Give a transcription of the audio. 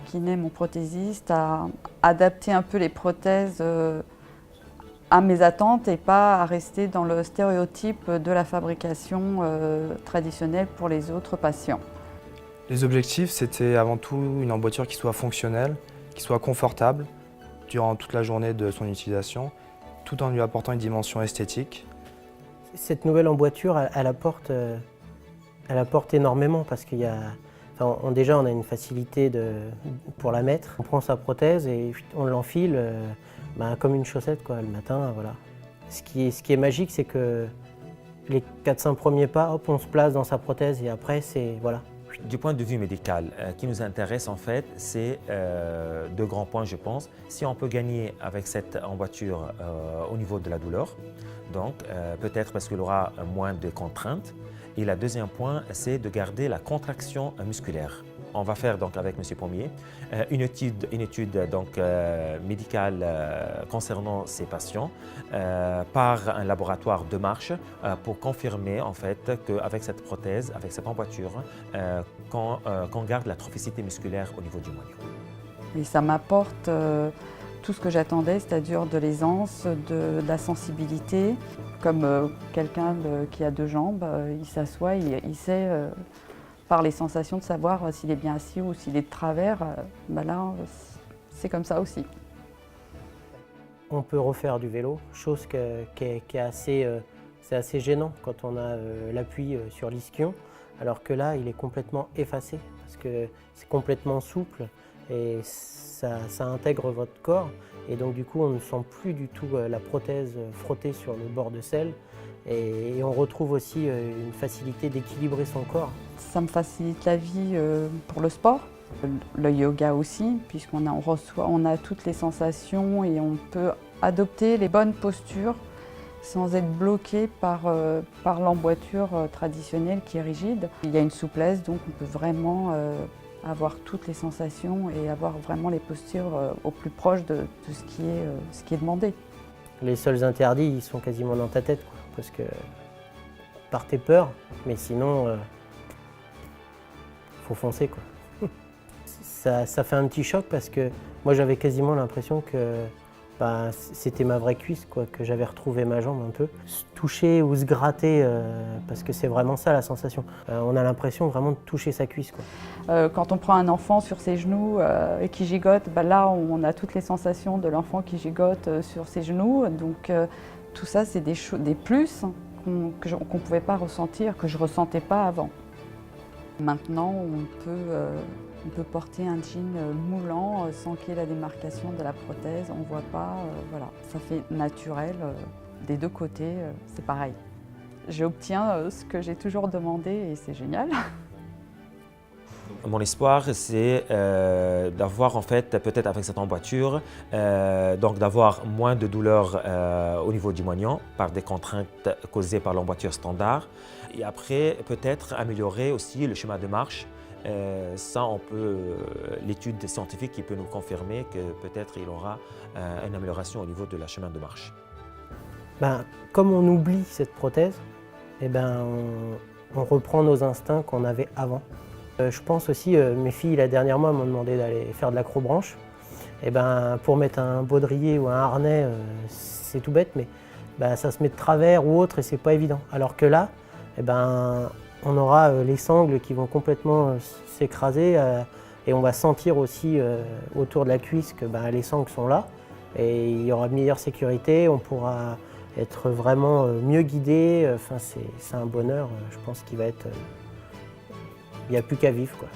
kiné, mon prothésiste, à adapter un peu les prothèses à mes attentes et pas à rester dans le stéréotype de la fabrication traditionnelle pour les autres patients. Les objectifs, c'était avant tout une emboîture qui soit fonctionnelle, qui soit confortable durant toute la journée de son utilisation, tout en lui apportant une dimension esthétique. Cette nouvelle emboîture, elle apporte énormément parce qu'il y a, déjà on a une facilité pour la mettre. On prend sa prothèse et on l'enfile comme une chaussette quoi, le matin. Voilà. Ce qui est magique, c'est que les 4-5 premiers pas, hop, on se place dans sa prothèse et après c'est voilà. Du point de vue médical, qui nous intéresse en fait, c'est deux grands points je pense. Si on peut gagner avec cette emboîture au niveau de la douleur, donc peut-être parce qu'il aura moins de contraintes. Et le deuxième point, c'est de garder la contraction musculaire. On va faire donc avec M. Pommier une étude donc, médicale concernant ces patients par un laboratoire de marche pour confirmer en fait qu'avec cette prothèse, avec cette emboîture, qu'on garde la trophicité musculaire au niveau du moignon. Et ça m'apporte tout ce que j'attendais, c'est-à-dire de l'aisance, de la sensibilité. Comme quelqu'un qui a deux jambes, il s'assoit, il sait par les sensations de savoir s'il est bien assis ou s'il est de travers. Là, c'est comme ça aussi. On peut refaire du vélo, chose qui est assez gênant quand on a l'appui sur l'ischion, alors que là, il est complètement effacé parce que c'est complètement souple et ça intègre votre corps. Et donc du coup, on ne sent plus du tout la prothèse frotter sur le bord de selle et on retrouve aussi une facilité d'équilibrer son corps. Ça me facilite la vie pour le sport, le yoga aussi, puisqu'on a toutes les sensations et on peut adopter les bonnes postures sans être bloqué par l'emboîture traditionnelle qui est rigide. Il y a une souplesse, donc on peut vraiment avoir toutes les sensations et avoir vraiment les postures au plus proche de ce qui est demandé. Les seuls interdits, ils sont quasiment dans ta tête, quoi, parce que par tes peurs, mais sinon, faut foncer, quoi. Ça fait un petit choc parce que moi j'avais quasiment l'impression que c'était ma vraie cuisse, quoi, que j'avais retrouvé ma jambe un peu. Se toucher ou se gratter, parce que c'est vraiment ça la sensation. On a l'impression vraiment de toucher sa cuisse, quoi. Quand on prend un enfant sur ses genoux et qui gigote, là on a toutes les sensations de l'enfant qui gigote sur ses genoux. Donc tout ça c'est des plus qu'on ne pouvait pas ressentir, que je ne ressentais pas avant. Maintenant on peut porter un jean moulant sans qu'il y ait la démarcation de la prothèse, on ne voit pas, voilà, ça fait naturel des deux côtés, c'est pareil. J'obtiens ce que j'ai toujours demandé et c'est génial. Mon espoir, c'est d'avoir en fait, peut-être avec cette emboîture, donc d'avoir moins de douleurs au niveau du moignon par des contraintes causées par l'emboîture standard. Et après, peut-être améliorer aussi le schéma de marche. Ça, l'étude scientifique qui peut nous confirmer que peut-être il aura une amélioration au niveau de la chemin de marche. Comme on oublie cette prothèse, on reprend nos instincts qu'on avait avant. Je pense aussi, mes filles, la dernière mois, m'ont demandé d'aller faire de l'acrobranche. Pour mettre un baudrier ou un harnais, c'est tout bête, mais ça se met de travers ou autre et c'est pas évident. Alors que là, on aura les sangles qui vont complètement s'écraser et on va sentir aussi autour de la cuisse que les sangles sont là et il y aura une meilleure sécurité, on pourra être vraiment mieux guidé. Enfin, c'est un bonheur, je pense qu'il va être... Il n'y a plus qu'à vivre, quoi.